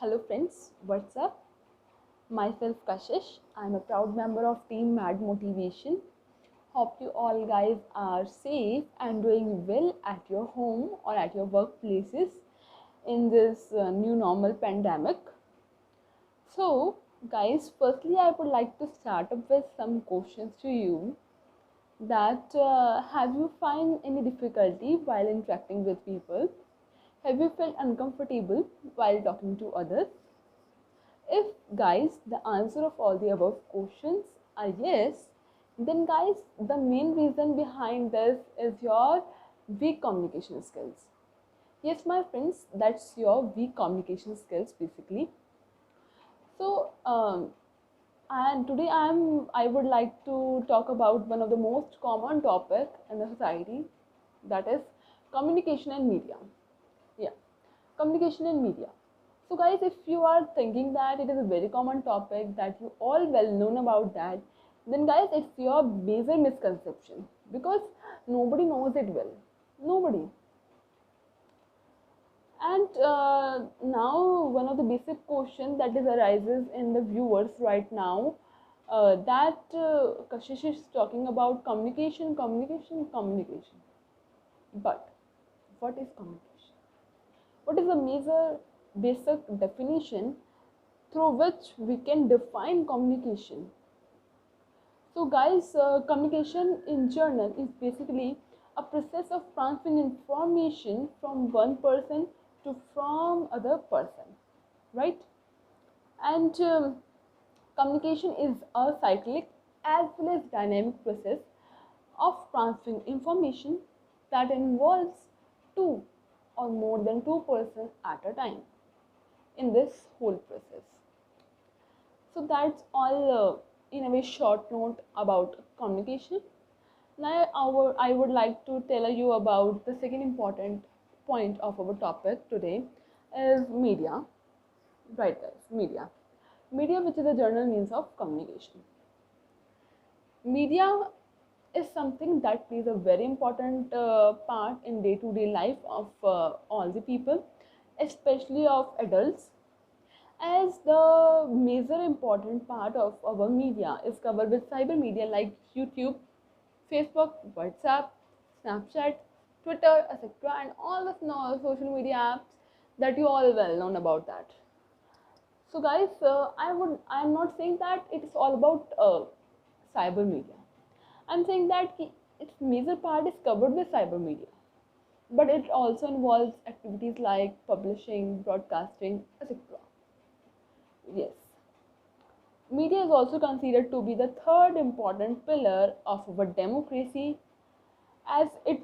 Hello friends, what's up? Myself Kashish. I'm a proud member of Team Mad Motivation. Hope you all guys are safe and doing well at your home or at your workplaces in this new normal pandemic. So, guys, firstly, I would like to start up with some questions to you. That have you find any difficulty while interacting with people? Have you felt uncomfortable while talking to others? If guys, the answer of all the above questions are yes, then guys, the main reason behind this is your weak communication skills. Yes, my friends, that's your weak communication skills basically. So, and today I would like to talk about one of the most common topic in the society, that is communication and media. Yeah, communication and media. So guys, if you are thinking that it is a very common topic, that you all well known about that, then guys, it's your major misconception, because nobody knows it well. Nobody. And now one of the basic question that is arises in the viewers right now, that Kashish is talking about communication, communication, communication. But what is communication? What is the major basic definition through which we can define communication? So, guys, communication in journal is basically a process of transferring information from one person to from other person, right? And communication is a cyclic as well as dynamic process of transferring information that involves two or more than two persons at a time in this whole process. So that's all in a very short note about communication. Now I would like to tell you about the second important point of our topic today is media. Right guys, media. Media, which is a general means of communication. Media is something that plays a very important part in day-to-day life of all the people, especially of adults, as the major important part of our media is covered with cyber media like YouTube, Facebook, WhatsApp, Snapchat, Twitter, etc., and all the social media apps that you all well known about that. So, guys, I'm not saying that it is all about cyber media. I'm saying that its major part is covered with cyber media, but it also involves activities like publishing, broadcasting, etc. Yes. Media is also considered to be the third important pillar of our democracy, as it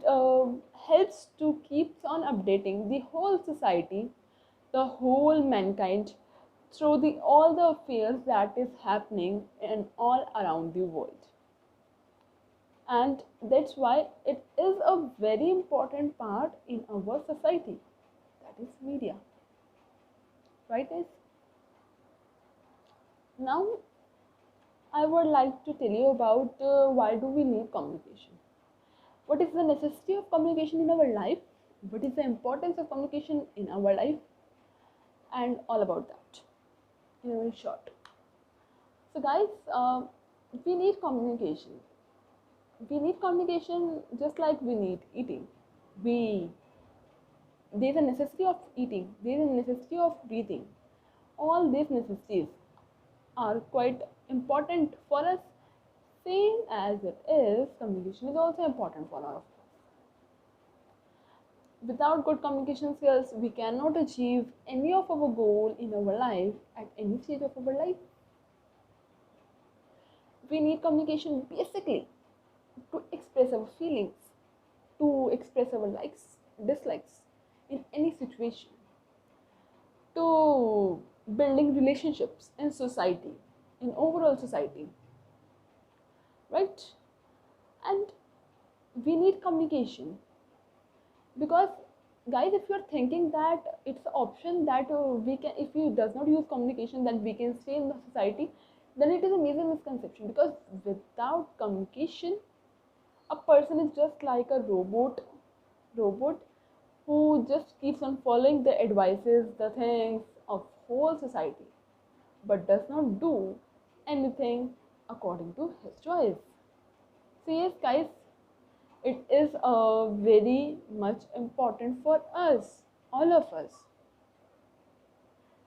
helps to keep on updating the whole society, the whole mankind, through the all the affairs that is happening in all around the world. And that's why it is a very important part in our society, that is media, right guys? Now I would like to tell you about why do we need communication. What is the necessity of communication in our life? What is the importance of communication in our life? And all about that in a very short. So, guys, we need communication. We need communication just like we need eating. We There's a necessity of eating. There is a necessity of breathing. All these necessities are quite important for us, same as it is communication is also important for all of us. Without good communication skills, we cannot achieve any of our goal in our life at any stage of our life. We need communication basically to express our feelings, to express our likes, dislikes in any situation, to building relationships in society, in overall society, right? And we need communication because, guys, if you're thinking that it's an option that we can, if we does not use communication, then we can stay in the society, then it is a major misconception, because without communication a person is just like a robot who just keeps on following the advices, the things of whole society, but does not do anything according to his choice. So yes, guys, it is very much important for us, all of us.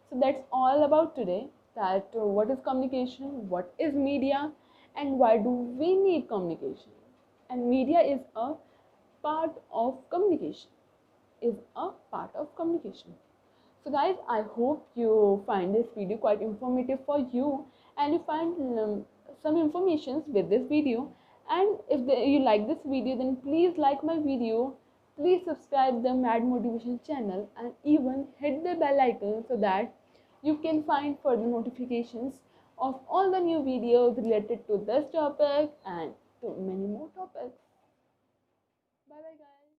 So that's all about today. That what is communication, what is media, and why do we need communication? And media is a part of communication. Is a part of communication. So guys, I hope you find this video quite informative for you, and you find some informations with this video. And if you like this video, then please like my video, please subscribe the Mad Motivation channel, and even hit the bell icon so that you can find further notifications of all the new videos related to this topic and to many more topics. Bye bye guys.